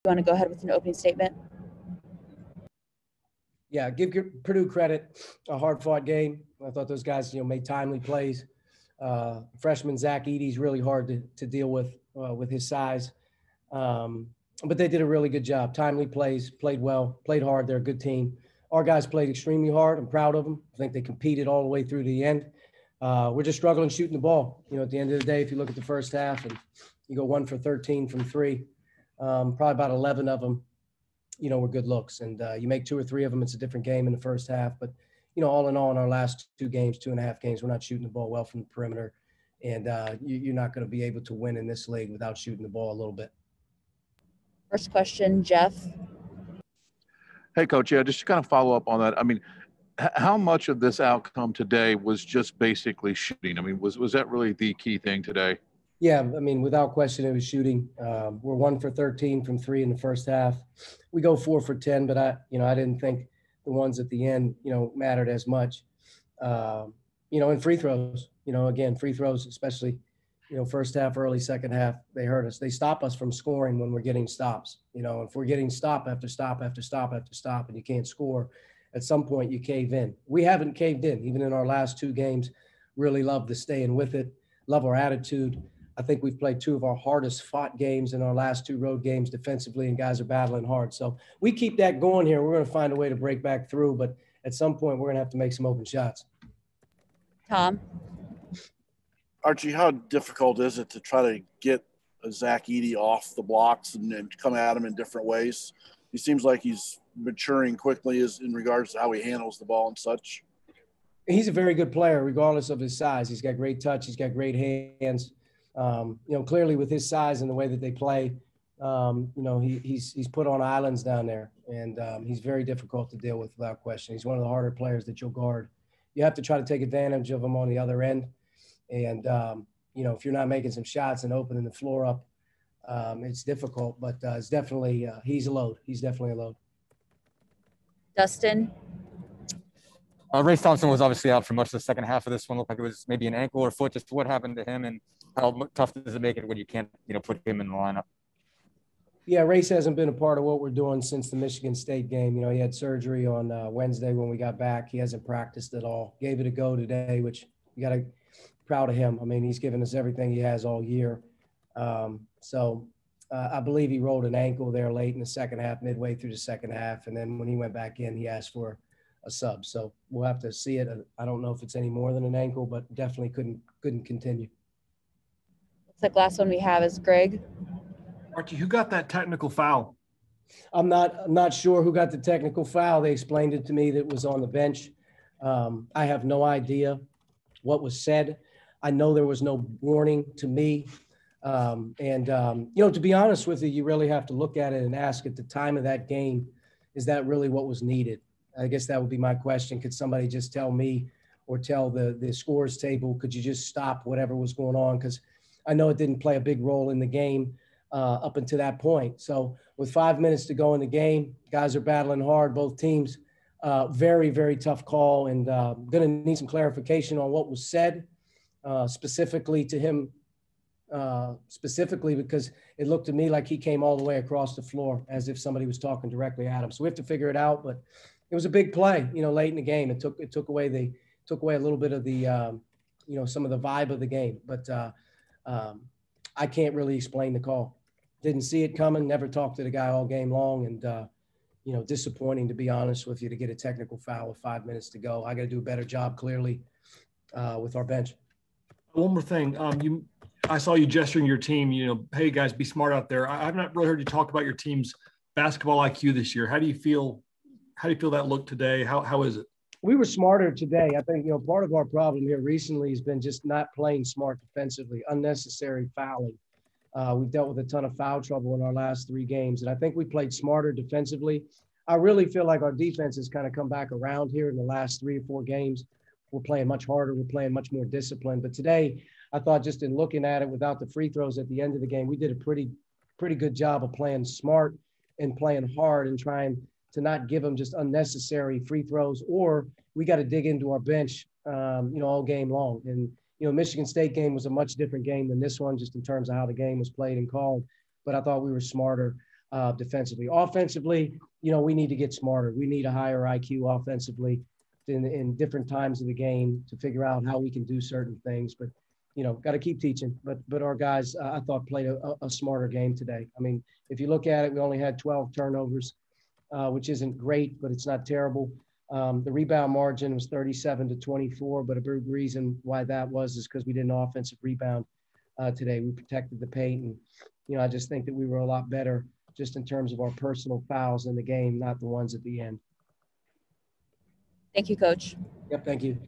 want to go ahead with an opening statement? Yeah, give Purdue credit. A hard-fought game. I thought those guys, made timely plays. Freshman Zach Edey's really hard to deal with his size. But they did a really good job. Timely plays, played well, played hard. They're a good team. Our guys played extremely hard. I'm proud of them. I think they competed all the way through to the end. We're just struggling shooting the ball. At the end of the day, if you look at the first half and you go 1 for 13 from 3, probably about 11 of them, were good looks. And you make 2 or 3 of them, it's a different game in the first half. But, all in all, in our last 2 games, 2.5 games, we're not shooting the ball well from the perimeter. And you're not going to be able to win in this league without shooting the ball a little bit. First question, Jeff. Hey, Coach, just to kind of follow up on that, I mean, how much of this outcome today was just basically shooting? I mean, was that really the key thing today? Yeah, I mean, without question, it was shooting. We're 1 for 13 from 3 in the first half. We go 4 for 10, but I didn't think the ones at the end, mattered as much. And free throws, again, free throws, especially, first half, early second half, they hurt us. They stop us from scoring when we're getting stops. If we're getting stop after stop after stop after stop and you can't score, at some point you cave in. We haven't caved in, even in our last 2 games. Really love the staying with it, love our attitude. I think we've played 2 of our hardest fought games in our last 2 road games defensively, and guys are battling hard. So we keep that going here. We're going to find a way to break back through, but at some point we're going to have to make some open shots. Tom? Archie, how difficult is it to try to get Zach Edey off the blocks and come at him in different ways? He seems like he's maturing quickly in regards to how he handles the ball and such. He's a very good player, regardless of his size. He's got great touch. He's got great hands. Clearly with his size and the way that they play, he's put on islands down there, and he's very difficult to deal with without question. He's one of the harder players that you'll guard. You have to try to take advantage of him on the other end. And, if you're not making some shots and opening the floor up, it's difficult, but it's definitely, he's a load. He's definitely a load. Dustin? Race Thompson was obviously out for much of the second half of this one. Looked like it was maybe an ankle or foot. Just what happened to him, and how tough does it make it when you can't, put him in the lineup? Yeah, Race hasn't been a part of what we're doing since the Michigan State game. He had surgery on Wednesday when we got back. He hasn't practiced at all. Gave it a go today, which you got to proud of him. I mean, he's given us everything he has all year. I believe he rolled an ankle there late in the second half, midway through the second half. And then when he went back in, he asked for a sub. So we'll have to see it. I don't know if it's any more than an ankle, but definitely couldn't continue. Looks like last one we have is Greg. Archie, who got that technical foul? I'm not sure who got the technical foul. They explained it to me that it was on the bench. I have no idea what was said. I know there was no warning to me. To be honest with you, you really have to look at it and ask at the time of that game, is that really what was needed? I guess that would be my question. Could somebody just tell me or tell the scores table, could you just stop whatever was going on? Because I know it didn't play a big role in the game up until that point. So with 5 minutes to go in the game, guys are battling hard, both teams. Very, very tough call, and going to need some clarification on what was said specifically to him, specifically because it looked to me like he came all the way across the floor as if somebody was talking directly at him. So we have to figure it out, but it was a big play, late in the game. It took away a little bit of the, some of the vibe of the game, but I can't really explain the call. Didn't see it coming, never talked to the guy all game long, and, disappointing, to be honest with you, to get a technical foul with 5 minutes to go. I got to do a better job, clearly, with our bench. One more thing. I saw you gesturing your team, hey, guys, be smart out there. I've not really heard you talk about your team's basketball IQ this year. How do you feel that looked today? How is it? We were smarter today. I think, part of our problem here recently has been just not playing smart defensively, unnecessary fouling. We've dealt with a ton of foul trouble in our last 3 games, and I think we played smarter defensively. I really feel like our defense has kind of come back around here in the last 3 or 4 games. We're playing much harder. We're playing much more disciplined. But today, I thought just in looking at it without the free throws at the end of the game, we did a pretty good job of playing smart and playing hard and trying to not give them just unnecessary free throws, or we got to dig into our bench, all game long. And, Michigan State game was a much different game than this one, just in terms of how the game was played and called. But I thought we were smarter. defensively. Offensively, you know, we need to get smarter. We need a higher IQ offensively in different times of the game to figure out how we can do certain things. But, you know, got to keep teaching. But our guys, I thought, played a smarter game today. I mean, if you look at it, we only had 12 turnovers, which isn't great, but it's not terrible. The rebound margin was 37-24, but a big reason why that was is because we did an offensive rebound today. We protected the paint, and, you know, I just think that we were a lot better just in terms of our personal fouls in the game, not the ones at the end. Thank you, Coach. Yep, thank you.